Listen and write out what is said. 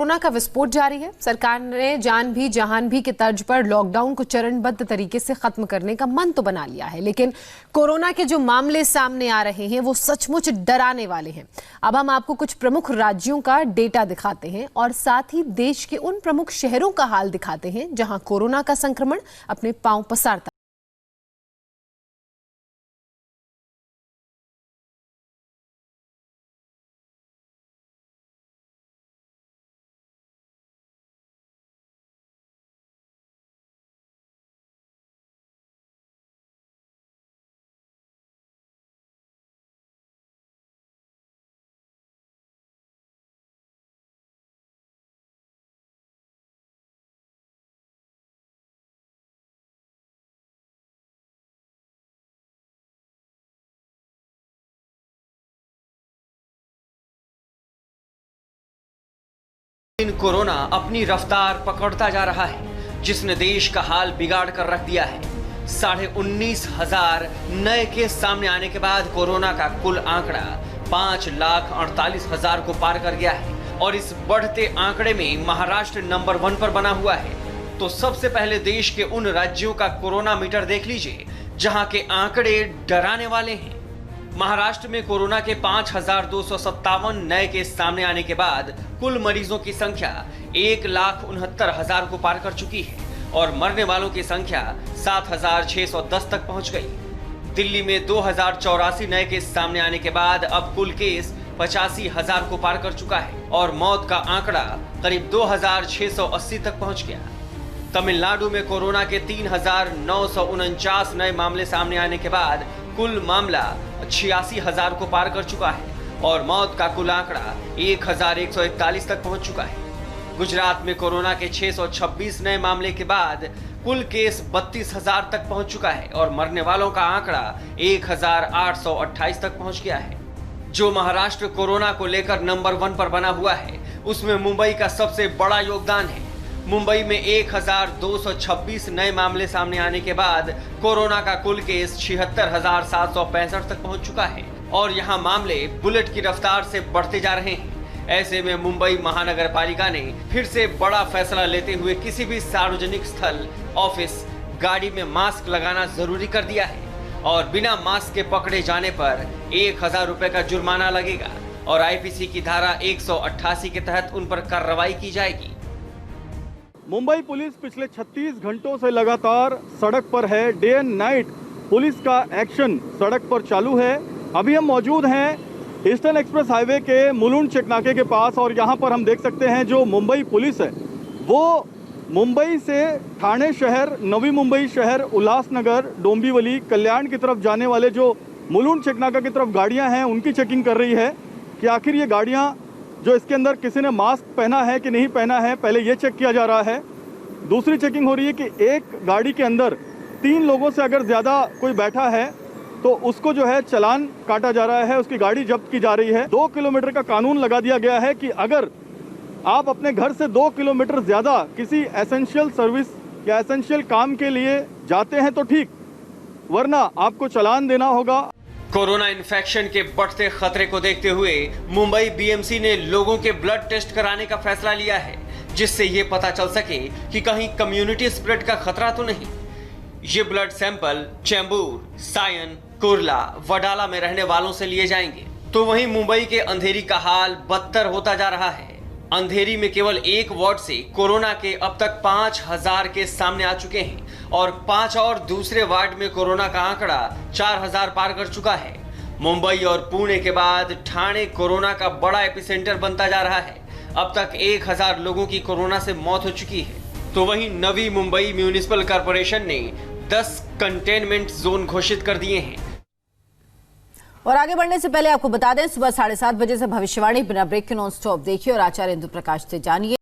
Corona का विस्फोट जारी है। सरकार ने जान भी जहान भी के तर्ज पर लॉकडाउन को चरणबद्ध तरीके से खत्म करने का मन तो बना लिया है, लेकिन कोरोना के जो मामले सामने आ रहे हैं वो सचमुच डराने वाले हैं। अब हम आपको कुछ प्रमुख राज्यों का डेटा दिखाते हैं और साथ ही देश के उन प्रमुख शहरों का हाल दिखाते हैं जहां कोरोना का संक्रमण अपने पांव पसारता। कोरोना अपनी रफ्तार पकड़ता जा रहा है, जिसने देश का हाल बिगाड़ कर रख दिया है। 19,500 नए केस सामने आने के बाद कोरोना का कुल आंकड़ा 5,48,000 को पार कर गया है और इस बढ़ते आंकड़े में महाराष्ट्र नंबर 1 पर बना हुआ है। तो सबसे पहले देश के उन राज्यों का कोरोना मीटर देख लीजिए जहां के आंकड़े डराने वाले हैं। महाराष्ट्र में कोरोना के 5,257 नए केस सामने आने के बाद कुल मरीजों की संख्या 1,69,000 को पार कर चुकी है और मरने वालों की संख्या 7,610 तक पहुंच गई। दिल्ली में 2,084 नए केस सामने आने के बाद अब कुल केस 85,000 को पार कर चुका है और मौत का आंकड़ा करीब 2,680 तक पहुंच गया। तमिलनाडु में कोरोना के 3,949 नए मामले सामने आने के बाद कुल मामला 86,000 को पार कर चुका है और मौत का कुल आंकड़ा 1,141 तक पहुंच चुका है। गुजरात में कोरोना के 626 नए मामले के बाद कुल केस 32,000 तक पहुंच चुका है और मरने वालों का आंकड़ा 1,828 तक पहुंच गया है। जो महाराष्ट्र कोरोना को लेकर नंबर 1 पर बना हुआ है, उसमें मुंबई का सबसे बड़ा योगदान है। मुंबई में 1,226 नए मामले सामने आने के बाद कोरोना का कुल केस 76,765 तक पहुंच चुका है और यहां मामले बुलेट की रफ्तार से बढ़ते जा रहे हैं। ऐसे में मुंबई महानगर पालिका ने फिर से बड़ा फैसला लेते हुए किसी भी सार्वजनिक स्थल, ऑफिस, गाड़ी में मास्क लगाना जरूरी कर दिया है और बिना मास्क के पकड़े जाने पर 1,000 रुपए का जुर्माना लगेगा और आईपीसी की धारा 188 के तहत उन पर कार्रवाई की जाएगी। मुंबई पुलिस पिछले 36 घंटों से लगातार सड़क पर है। डे एंड नाइट पुलिस का एक्शन सड़क पर चालू है। अभी हम मौजूद हैं ईस्टर्न एक्सप्रेस हाईवे के मुलुंड चेकनाके के पास और यहाँ पर हम देख सकते हैं जो मुंबई पुलिस है वो मुंबई से ठाणे शहर, नवी मुंबई शहर, उल्लासनगर, डोंबिवली, कल्याण की तरफ जाने वाले जो मुलुंड चेकनाका की तरफ गाड़ियाँ हैं उनकी चेकिंग कर रही है कि आखिर ये गाड़ियाँ जो इसके अंदर किसी ने मास्क पहना है कि नहीं पहना है, पहले ये चेक किया जा रहा है। दूसरी चेकिंग हो रही है कि एक गाड़ी के अंदर 3 लोगों से अगर ज़्यादा कोई बैठा है तो उसको जो है चालान काटा जा रहा है, उसकी गाड़ी जब्त की जा रही है। 2 किलोमीटर का कानून लगा दिया गया है कि अगर आप अपने घर से 2 किलोमीटर ज़्यादा किसी एसेंशियल सर्विस या एसेंशियल काम के लिए जाते हैं तो ठीक, वरना आपको चालान देना होगा। कोरोना इन्फेक्शन के बढ़ते खतरे को देखते हुए मुंबई बीएमसी ने लोगों के ब्लड टेस्ट कराने का फैसला लिया है, जिससे ये पता चल सके कि कहीं कम्युनिटी स्प्रेड का खतरा तो नहीं। ये ब्लड सैंपल चेंबूर, सायन, कुर्ला, वडाला में रहने वालों से लिए जाएंगे। तो वहीं मुंबई के अंधेरी का हाल बदतर होता जा रहा है। अंधेरी में केवल एक वार्ड से कोरोना के अब तक 5,000 केस सामने आ चुके हैं और 5 और दूसरे वार्ड में कोरोना का आंकड़ा 4,000 पार कर चुका है। मुंबई और पुणे के बाद ठाणे कोरोना का बड़ा एपिसेंटर बनता जा रहा है। अब तक 1,000 लोगों की कोरोना से मौत हो चुकी है। तो वहीं नवी मुंबई म्यूनिसिपल कॉर्पोरेशन ने 10 कंटेनमेंट जोन घोषित कर दिए हैं। और आगे बढ़ने से पहले आपको बता दें, सुबह 7:30 बजे से भविष्यवाणी बिना ब्रेक के नॉन स्टॉप देखिए और आचार्य इंदु प्रकाश से जानिए।